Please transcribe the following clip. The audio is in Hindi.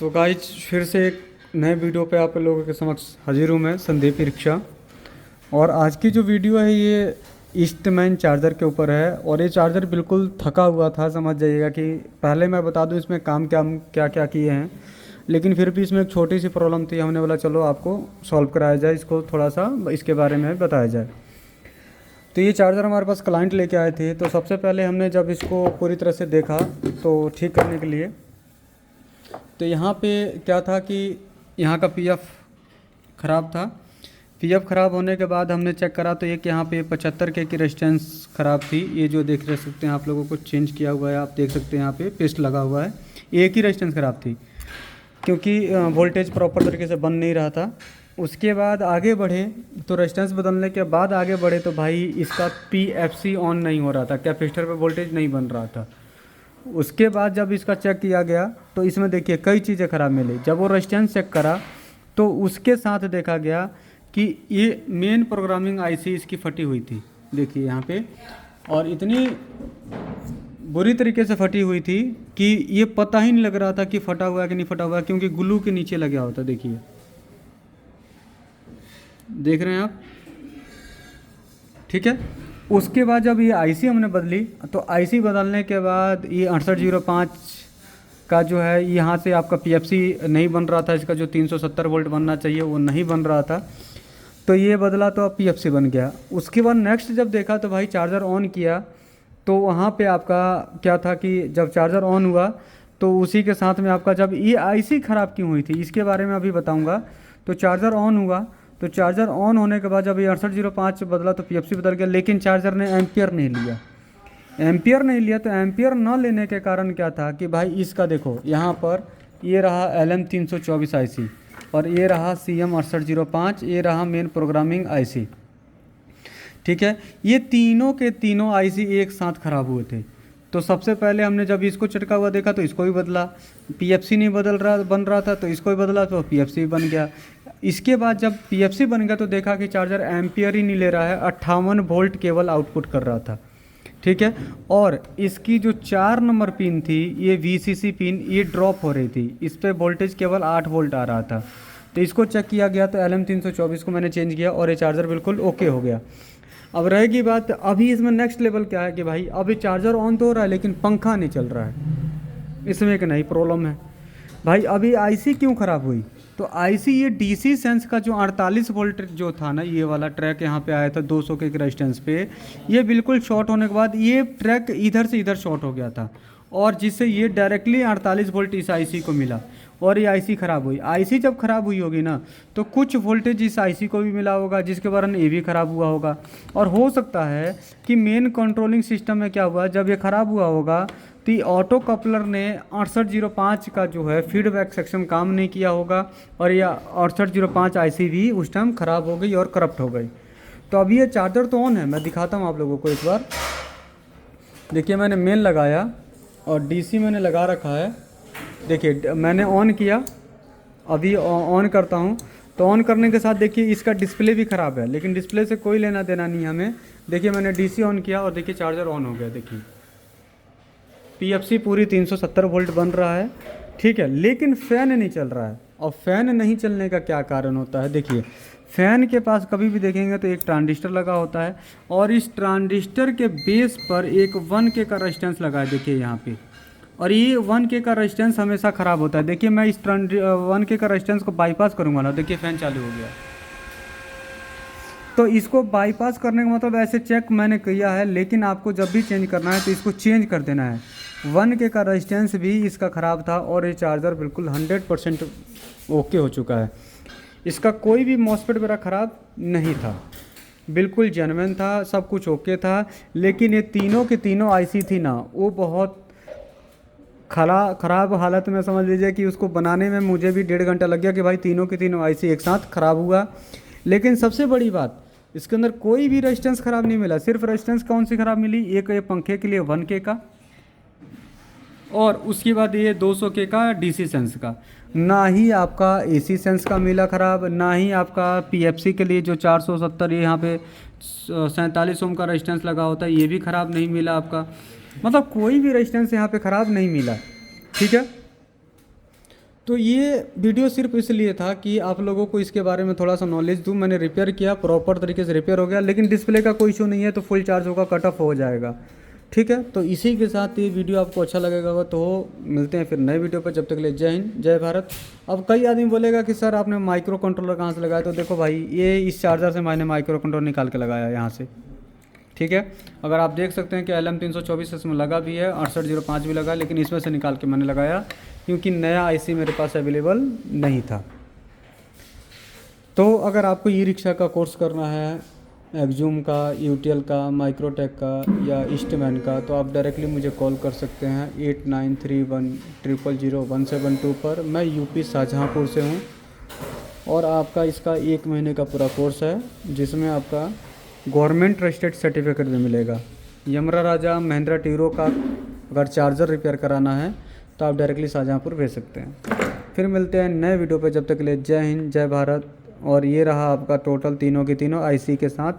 तो गाइज फिर से एक नए वीडियो पे आप लोगों के समक्ष हाजिर हूँ मैं संदीप रिक्शा। और आज की जो वीडियो है ये ईस्टमैन चार्जर के ऊपर है। और ये चार्जर बिल्कुल थका हुआ था, समझ जाइएगा कि पहले मैं बता दूँ इसमें काम क्या क्या किए हैं, लेकिन फिर भी इसमें एक छोटी सी प्रॉब्लम थी। हमने बोला चलो आपको सॉल्व कराया जाए, इसको थोड़ा सा इसके बारे में बताया जाए। तो ये चार्जर हमारे पास क्लाइंट लेके आए थे। तो सबसे पहले हमने जब इसको पूरी तरह से देखा तो ठीक करने के लिए, तो यहाँ पे क्या था कि यहाँ का पीएफ ख़राब था। पीएफ ख़राब होने के बाद हमने चेक करा तो एक यहाँ पे 75 के की रेजिस्टेंस ख़राब थी। ये जो देख सकते हैं आप लोगों को चेंज किया हुआ है, आप देख सकते हैं यहाँ पे पेस्ट लगा हुआ है। एक ही रेजिस्टेंस ख़राब थी क्योंकि वोल्टेज प्रॉपर तरीके से बन नहीं रहा था। उसके बाद आगे बढ़े तो रेजिस्टेंस बदलने के बाद आगे बढ़े तो भाई इसका पीएफसी ऑन नहीं हो रहा था, कैपेसिटर पे वोल्टेज नहीं बन रहा था। उसके बाद जब इसका चेक किया गया तो इसमें देखिए कई चीज़ें ख़राब मिली। जब वो रेजिस्टेंस चेक करा तो उसके साथ देखा गया कि ये मेन प्रोग्रामिंग आईसी इसकी फटी हुई थी, देखिए यहाँ पे। और इतनी बुरी तरीके से फटी हुई थी कि ये पता ही नहीं लग रहा था कि फटा हुआ है कि नहीं फटा हुआ है, क्योंकि ग्लू के नीचे लगा होता। देखिए, देख रहे हैं आप, ठीक है। उसके बाद जब ये आईसी हमने बदली तो आईसी बदलने के बाद ये 6805 का जो है यहाँ से आपका पीएफसी नहीं बन रहा था। इसका जो 370 वोल्ट बनना चाहिए वो नहीं बन रहा था, तो ये बदला तो अब पीएफसी बन गया। उसके बाद नेक्स्ट जब देखा तो भाई चार्जर ऑन किया तो वहाँ पे आपका क्या था कि जब चार्जर ऑन हुआ तो उसी के साथ में आपका जब ये आईसी ख़राब क्यों हुई थी इसके बारे में अभी बताऊँगा। तो चार्जर ऑन हुआ तो चार्जर ऑन होने के बाद जब ये 6805 बदला तो पीएफसी बदल गया, लेकिन चार्जर ने एम्पियर नहीं लिया। एम्पियर नहीं लिया तो एम्पियर न लेने के कारण क्या था कि भाई इसका देखो यहाँ पर ये रहा LM324 आईसी और ये रहा CM6805, ये रहा मेन प्रोग्रामिंग आईसी, ठीक है। ये तीनों के तीनों आईसी एक साथ ख़राब हुए थे। तो सबसे पहले हमने जब इसको चटका हुआ देखा तो इसको भी बदला, पीएफसी नहीं बन रहा था तो इसको भी बदला तो पीएफसी बन गया। इसके बाद जब पीएफसी बन गया तो देखा कि चार्जर एम्पियर ही नहीं ले रहा है, 58 वोल्ट केवल आउटपुट कर रहा था, ठीक है। और इसकी जो 4 नंबर पिन थी ये VCC पिन ये ड्रॉप हो रही थी, इस पर वोल्टेज केवल 8 वोल्ट आ रहा था। तो इसको चेक किया गया तो LM324 को मैंने चेंज किया और ये चार्जर बिल्कुल ओके हो गया। अब रहेगी बात, अभी इसमें नेक्स्ट लेवल क्या है कि भाई अभी चार्जर ऑन तो हो रहा है लेकिन पंखा नहीं चल रहा है। इसमें एक नई प्रॉब्लम है भाई। अभी आईसी क्यों ख़राब हुई तो आईसी ये डीसी सेंस का जो 48 वोल्ट जो था ना, ये वाला ट्रैक यहाँ पे आया था 200 के रेजिस्टेंस पे, ये बिल्कुल शॉर्ट होने के बाद ये ट्रैक इधर से इधर शॉर्ट हो गया था और जिससे ये डायरेक्टली 48 वोल्ट इस आईसी को मिला और ये आईसी ख़राब हुई। आईसी जब ख़राब हुई होगी ना तो कुछ वोल्टेज इस आईसी को भी मिला होगा जिसके कारण ये भी ख़राब हुआ होगा। और हो सकता है कि मेन कंट्रोलिंग सिस्टम में क्या हुआ, जब ये ख़राब हुआ होगा तो ये ऑटो कपलर ने 6805 का जो है फीडबैक सेक्शन काम नहीं किया होगा और यह 6805 आईसी भी उस टाइम ख़राब हो गई और करप्ट हो गई। तो अभी ये चार्जर तो ऑन है, मैं दिखाता हूँ आप लोगों को एक बार। देखिए मैंने मेन लगाया और डीसी मैंने लगा रखा है। देखिए मैंने ऑन किया, अभी ऑन करता हूँ तो ऑन करने के साथ देखिए इसका डिस्प्ले भी ख़राब है, लेकिन डिस्प्ले से कोई लेना देना नहीं हमें। देखिए मैंने डीसी ऑन किया और देखिए चार्जर ऑन हो गया। देखिए पीएफसी पूरी 370 वोल्ट बन रहा है, ठीक है, लेकिन फ़ैन नहीं चल रहा है। और फ़ैन नहीं चलने का क्या कारण होता है, देखिए फ़ैन के पास कभी भी देखेंगे तो एक ट्रांजिस्टर लगा होता है और इस ट्रांजिस्टर के बेस पर एक 1K का रेजिस्टेंस लगा है, देखिए यहाँ पे। और ये 1K का रेजिस्टेंस हमेशा ख़राब होता है। देखिए मैं इस 1K का रेजिस्टेंस को बाईपास करूँगा ना, देखिए फ़ैन चालू हो गया। तो इसको बाईपास करने का मतलब ऐसे चेक मैंने किया है, लेकिन आपको जब भी चेंज करना है तो इसको चेंज कर देना है। 1K का रेजिस्टेंस भी इसका ख़राब था और ये चार्जर बिल्कुल 100% ओके हो चुका है। इसका कोई भी मॉसफेट वगैरह ख़राब नहीं था, बिल्कुल जेन्युइन था, सब कुछ ओके था। लेकिन ये तीनों के तीनों आईसी थी ना, वो बहुत ख़राब हालत में, समझ लीजिए कि उसको बनाने में मुझे भी 1.5 घंटा लग गया कि भाई तीनों के तीनों आईसी एक साथ ख़राब हुआ। लेकिन सबसे बड़ी बात, इसके अंदर कोई भी रेजिस्टेंस ख़राब नहीं मिला। सिर्फ रेजिस्टेंस कौन सी ख़राब मिली, एक ये पंखे के लिए 1K का और उसके बाद ये 200K का डीसी सेंस का। ना ही आपका एसी सेंस का मिला ख़राब, ना ही आपका पीएफसी के लिए जो 470 ये यहाँ पे 47 ओम का रेजिस्टेंस लगा होता है ये भी ख़राब नहीं मिला आपका। मतलब कोई भी रेजिस्टेंस यहाँ पे ख़राब नहीं मिला, ठीक है। तो ये वीडियो सिर्फ इसलिए था कि आप लोगों को इसके बारे में थोड़ा सा नॉलेज दूँ। मैंने रिपेयर किया, प्रॉपर तरीके से रिपेयर हो गया, लेकिन डिस्प्ले का कोई इशू नहीं है, तो फुल चार्ज होगा, कट ऑफ हो जाएगा। ठीक है, तो इसी के साथ ये वीडियो आपको अच्छा लगेगा। तो मिलते हैं फिर नए वीडियो पर, जब तक के लिए जय हिंद जय भारत। अब कई आदमी बोलेगा कि सर आपने माइक्रो कंट्रोलर कहाँ से लगाया, तो देखो भाई ये इस चार्जर से मैंने माइक्रो कंट्रोलर निकाल के लगाया यहाँ से। ठीक है, अगर आप देख सकते हैं कि LM324 इसमें लगा भी है, 6805 भी लगा, लेकिन इसमें से निकाल के मैंने लगाया क्योंकि नया आईसी मेरे पास अवेलेबल नहीं था। तो अगर आपको ई रिक्शा का कोर्स करना है, एक्जूम का, यूटीएल का, माइक्रोटेक का या ईस्टमैन का, तो आप डायरेक्टली मुझे कॉल कर सकते हैं 8931000172 पर। मैं यूपी शाहजहाँपुर से हूँ और आपका इसका 1 महीने का पूरा कोर्स है, जिसमें आपका गवर्नमेंट ट्रस्टेड सर्टिफिकेट भी मिलेगा। यमरा राजा महिंद्रा टीरो का अगर चार्जर रिपेयर कराना है तो आप डायरेक्टली शाहजहाँपुर भेज सकते हैं। फिर मिलते हैं नए वीडियो पे, जब तक के लिए जय हिंद जय भारत। और ये रहा आपका टोटल तीनों की तीनों आईसी के साथ